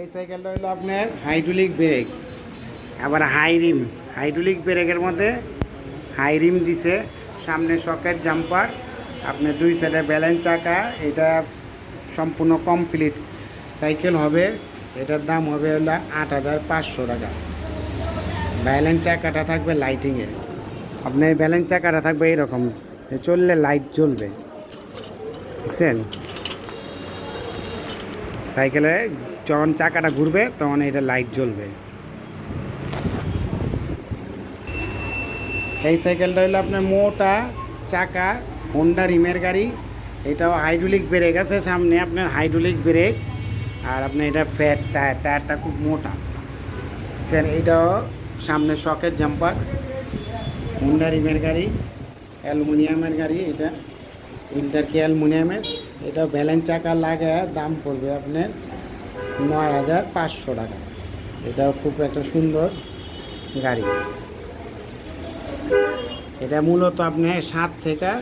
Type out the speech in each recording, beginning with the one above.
এই সাইকেলটা হলো আপনার হাইড্রোলিক ব্রেক, আবার হাই রিম। হাইড্রোলিক ব্রেকের মধ্যে হাই রিম দিছে, সামনে সকেট জাম্পার, আপনার দুই সাইডে ব্যালেন্স চাকা। এটা সম্পূর্ণ কমপ্লিট সাইকেল হবে। এটার দাম হবে হলো ৮,৫০০ টাকা। ব্যালেন্স চাকাটা থাকবে লাইটিংয়ের, আপনার ব্যালেন্স চাকাটা থাকবে এইরকম, চললে লাইট জ্বলবে, বুঝছেন? সাইকেলে যখন চাকাটা ঘুরবে তখন এটা লাইট জ্বলবে। এই সাইকেলটা হলো আপনার মোটা চাকা, হোন্ডা রিমের গাড়ি। এটাও হাইড্রোলিক ব্রেক আছে সামনে, আপনার হাইড্রোলিক ব্রেক। আর আপনার এটা ফ্যাট টায়ার, টায়ারটা খুব মোটা, বুঝছেন? এটাও সামনে সকেট জাম্পার, হোন্ডা রিমের গাড়ি, অ্যালুমিনিয়ামের গাড়ি। এটা ইন্টার কি অ্যালুমিনিয়ামের। এটা ব্যালেন্স চাকা লাগায় দাম পড়বে আপনার ৯,৫০০ টাকা। এটাও খুব একটা সুন্দর গাড়ি। এটা মূলত আপনি ৭ থেকে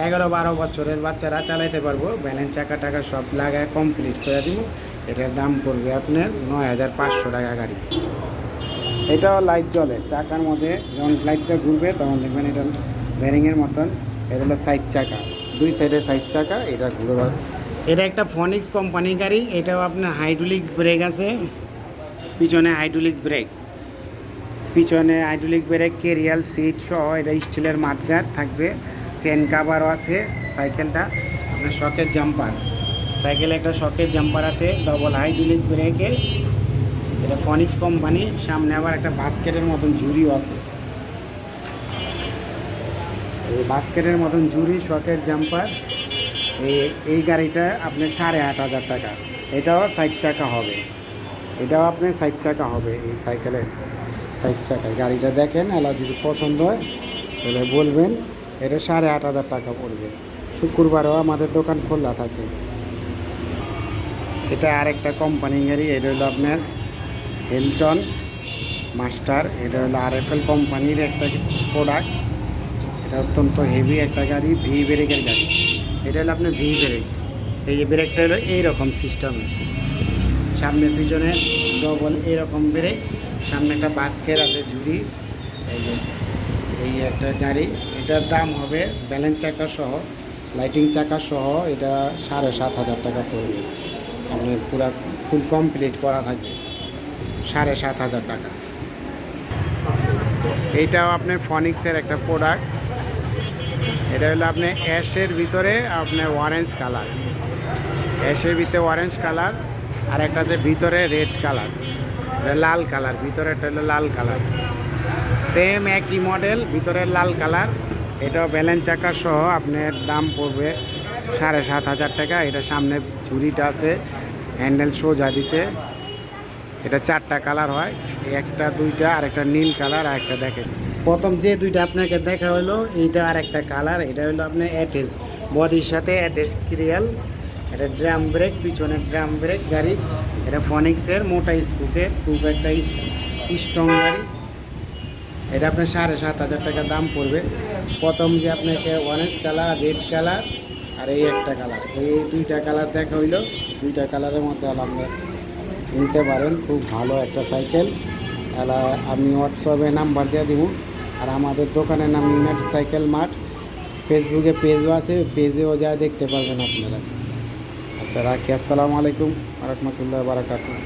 ১১-১২ বছরের বাচ্চারা চালাইতে পারবো। ব্যালেন্স চাকা টাকা সব লাগায় কমপ্লিট করে দিব। এটার দাম পড়বে আপনার ৯,৫০০ টাকা গাড়ি। এটাও লাইট জ্বলে চাকার মধ্যে, যখন লাইটটা ঘুরবে তখন দেখবেন এটা ব্যারিংয়ের মতন। এটা হলো সাইড চাকা, দুই সাইডে সাইড চাকা, এটা ঘুরবে। এটা একটা ফনিক্স কোম্পানির গাড়ি। এটাও আপনার হাইড্রোলিক ব্রেক আছে, পিছনে হাইড্রোলিক ব্রেক, পিছনে হাইড্রোলিক ব্রেক, কেরিয়াল সিট সহ। এটা স্টিলের মাঠগার থাকবে, চেন কাভারও আছে। সাইকেলটা আপনার শকের জাম্পার, সাইকেলে একটা শকের জাম্পার আছে, ডবল হাইড্রোলিক ব্রেকের। এটা ফনিক্স কোম্পানি। সামনে আবার একটা বাস্কেটের মতন ঝুড়িও আছে, এই বাস্কেটের মতন ঝুড়ি, শকের জাম্পার। এই গাড়িটা আপনার ৮,৫০০ টাকা। এটাও সাইড চাকা হবে, এটাও আপনার সাইড চাকা হবে। এই সাইকেলের সাইড চাকায় গাড়িটা দেখেন, এলা যদি পছন্দ হয় তাহলে বলবেন। এটা ৮,৫০০ টাকা পড়বে। শুক্রবারও আমাদের দোকান খোলা থাকে। এটা আরেকটা কোম্পানি গাড়ি। এটা হলো আপনার হিলটন মাস্টার। এটা হলো RFL কোম্পানির একটা প্রোডাক্ট। এটা অত্যন্ত হেভি একটা গাড়ি, ভি ব্রেকের গাড়ি। এটা হলো আপনার ভি ব্রেক। এই যে ব্রেকটা হলো এইরকম সিস্টেমে, সামনে পিছনে ডবল এইরকম ব্রেক। সামনে একটা বাস্কেট আছে ঝুড়ি। এই যে এই একটা গাড়ি। এটার দাম হবে ব্যালেন্স চাকা সহ, লাইটিং চাকা সহ, এটা ৭,৫০০ টাকা পড়বে। আপনার পুরো ফুল কমপ্লিট করা থাকবে, ৭,৫০০ টাকা। এইটাও আপনার ফনিক্সের একটা প্রোডাক্ট। এটা হলো আপনার অ্যাশের ভিতরে আপনার অরেঞ্জ কালার, অ্যাশের ভিতরে অরেঞ্জ কালার, আর একটাতে ভিতরে রেড কালার, লাল কালার। ভিতরেটা হলো লাল কালার, সেম একই মডেল, ভিতরের লাল কালার। এটাও ব্যালেন্স চাকা সহ আপনার দাম পড়বে ৭,৫০০ টাকা। এটা সামনে ঝুড়িটা আছে, হ্যান্ডেল সোজা দিছে। এটা 4টা কালার হয়, একটা দুইটা, আর একটা নীল কালার, আর একটা দেখেন প্রথম যে দুইটা আপনাকে দেখা হলো, এইটা আর একটা কালার। এটা হলো আপনার অ্যাটেচ বডির সাথে অ্যাটেচ ক্রিয়াল। এটা ড্রাম ব্রেক, পিছনে ড্রাম ব্রেক গাড়ি। এটা ফনিক্সের মোটা স্কুপের খুব একটা স্ট্রং গাড়ি। এটা আপনার ৭,৫০০ টাকা দাম পড়বে। প্রথম যে আপনাকে অরেঞ্জ কালার, রেড কালার, আর এই একটা কালার, এই দুইটা কালার দেখা হইলো। দুইটা কালারের মধ্যে আপনার নিতে পারেন। খুব ভালো একটা সাইকেল। আমি হোয়াটসঅ্যাপে নাম্বার দিয়ে দিব। আর আমাদের দোকানের নাম ইউনাইটেড সাইকেল মার্ট। ফেসবুকে পেজও আছে, পেজেও যা দেখতে পারবেন আপনারা। আচ্ছা রাখি, আসসালামু আলাইকুম ওয়া রাহমাতুল্লাহি ওয়া বারাকাতুহু।